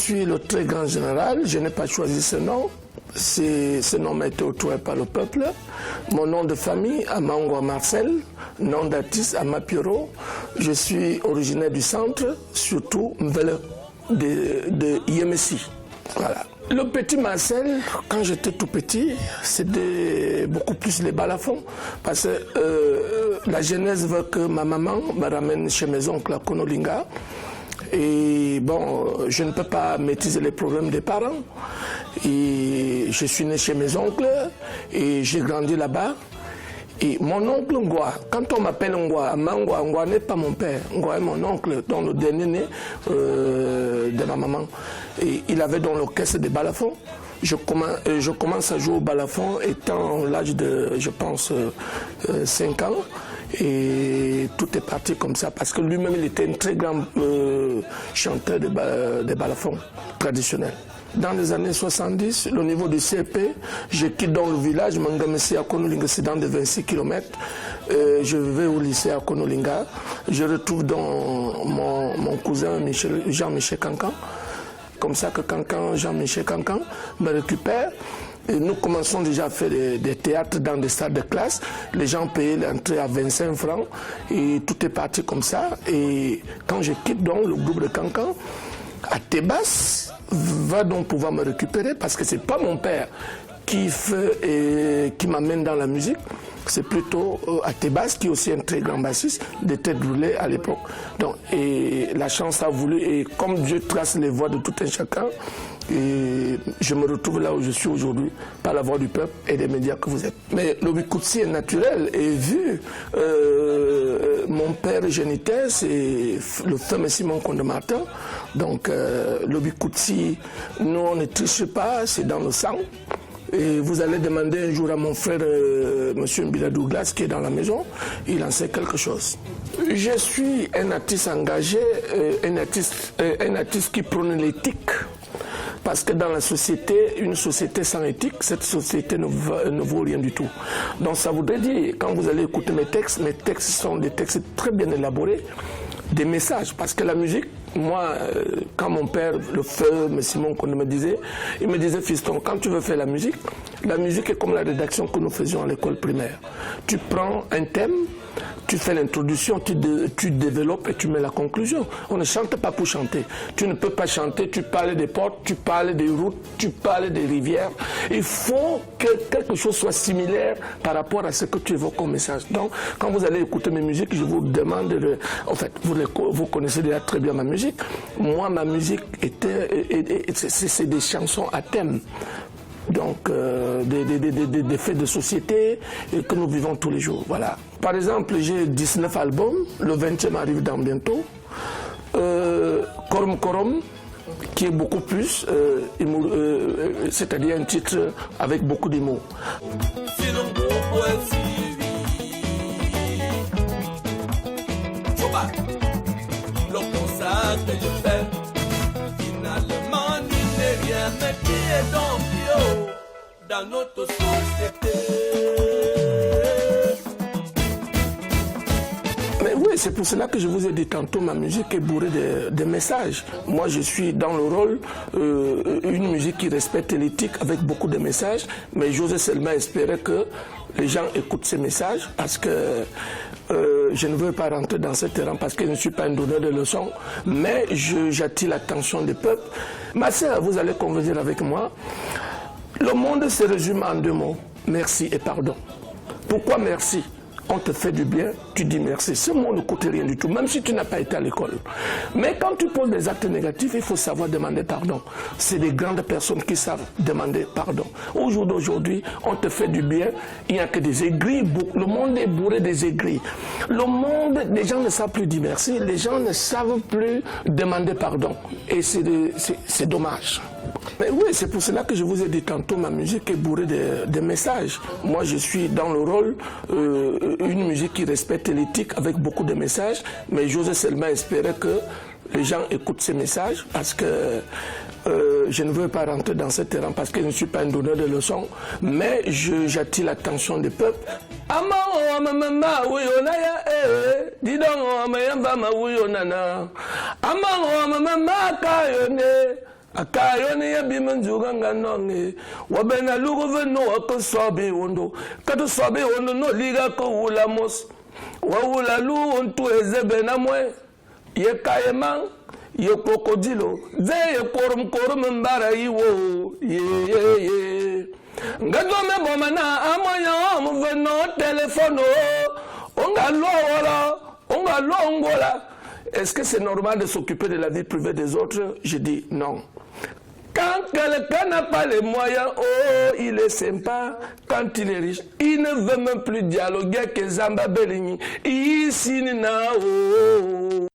suis le très grand général, je n'ai pas choisi ce nom. Ce nom m'a été octroyé par le peuple. Mon nom de famille, Amangwa Marcel, nom d'artiste, Amapiero. Je suis originaire du centre, surtout Mvele de Yemesi. Voilà. Le petit Marcel, quand j'étais tout petit, c'était beaucoup plus les balafons. Parce que la genèse veut que ma maman me ramène chez mes oncles à Konolinga. Et bon, je ne peux pas maîtriser les problèmes des parents. Et je suis né chez mes oncles et j'ai grandi là-bas. Et mon oncle Ngwa, quand on m'appelle Ngwa, Ngwa n'est pas mon père. Ngwa est mon oncle, dont le dernier né de ma maman. Et il avait dans l'orchestre des balafons. Je commence à jouer au balafon étant l'âge de, je pense, 5 ans. Et tout est parti comme ça, parce que lui-même, il était un très grand chanteur de balafons traditionnels. Dans les années 70, au niveau du CP, je quitte dans le village, Mangamesi à Konolinga, c'est dans de 26 km. Je vais au lycée à Konolinga. Je retrouve dans mon cousin Jean-Michel Cancan. Comme ça que Jean-Michel Cancan me récupère. Et nous commençons déjà à faire des théâtres dans des salles de classe. Les gens payaient l'entrée à 25 francs. Et tout est parti comme ça. Et quand je quitte donc le groupe de Cancan, à Tébas, va donc pouvoir me récupérer parce que c'est pas mon père qui m'amène dans la musique. C'est plutôt à Tébas, qui est aussi un très grand bassiste, de tête roulée à l'époque. Donc, et la chance a voulu, et comme Dieu trace les voies de tout un chacun, et je me retrouve là où je suis aujourd'hui, par la voix du peuple et des médias que vous êtes. Mais l'Obikoutsi est naturel, et vu mon père géniteur, c'est le fameux Simon Konde-Martin. Donc l'Obikoutsi, nous on ne triche pas, c'est dans le sang. Et vous allez demander un jour à mon frère, M. Mbila Douglas, qui est dans la maison, il en sait quelque chose. Je suis un artiste engagé, un artiste qui prône l'éthique. Parce que dans la société, une société sans éthique, cette société ne vaut rien du tout. Donc ça voudrait dire, quand vous allez écouter mes textes sont des textes très bien élaborés, des messages. Parce que la musique, moi, quand mon père, le feu, M. Simon, il me disait, fiston, quand tu veux faire la musique est comme la rédaction que nous faisions à l'école primaire. Tu prends un thème, tu fais l'introduction, tu développes et tu mets la conclusion. On ne chante pas pour chanter. Tu ne peux pas chanter, tu parles des portes, tu parles des routes, tu parles des rivières. Il faut que quelque chose soit similaire par rapport à ce que tu évoques comme message. Donc, quand vous allez écouter mes musiques, je vous demande, en fait, vous connaissez déjà très bien ma musique. Moi, ma musique c'est des chansons à thème. Donc, des faits de société que nous vivons tous les jours. Voilà. Par exemple, j'ai 19 albums, le 20e arrive dans bientôt. Korom Korom, qui est beaucoup plus, c'est-à-dire un titre avec beaucoup d'humour. Mais qui est donc bio dans notre société? Mais oui, c'est pour cela que je vous ai dit tantôt, ma musique est bourrée de messages. Moi, je suis dans le rôle, une musique qui respecte l'éthique avec beaucoup de messages, mais j'ose seulement espérer que les gens écoutent ces messages parce que je ne veux pas rentrer dans ce terrain parce que je ne suis pas un donneur de leçons, mais j'attire l'attention des peuples. Ma sœur, vous allez convenir avec moi, le monde se résume en 2 mots, merci et pardon. Pourquoi merci? On te fait du bien, tu dis merci. Ce mot ne coûte rien du tout, même si tu n'as pas été à l'école. Mais quand tu poses des actes négatifs, il faut savoir demander pardon. C'est des grandes personnes qui savent demander pardon. Au jour d'aujourd'hui, on te fait du bien, il n'y a que des aigris. Le monde est bourré des aigris. Le monde, les gens ne savent plus dire merci, les gens ne savent plus demander pardon. Et c'est dommage. Mais oui, c'est pour cela que je vous ai dit tantôt, ma musique est bourrée de messages. Moi, je suis dans le rôle, une musique qui respecte l'éthique avec beaucoup de messages, mais j'ose seulement espérer que les gens écoutent ces messages parce que je ne veux pas rentrer dans ce terrain parce que je ne suis pas un donneur de leçons, mais j'attire l'attention des peuples. Akayoni ya bimanjuga nganonge wabena lugo veno ko sobe wondo kato sobe wondo no liga ko wula mos wa wula lu ontu ezebe na mwe ye kayema ye krokodilo ze ye korum mbara yiwo ye ngazo me bomana amoya mo veno telefono onga lo wala onga lo ngola. Est-ce que c'est normal de s'occuper de la vie privée des autres? Je dis non. Quand quelqu'un n'a pas les moyens, oh, il est sympa. Quand il est riche, il ne veut même plus dialoguer avec Zamba Belini. Ici, oh.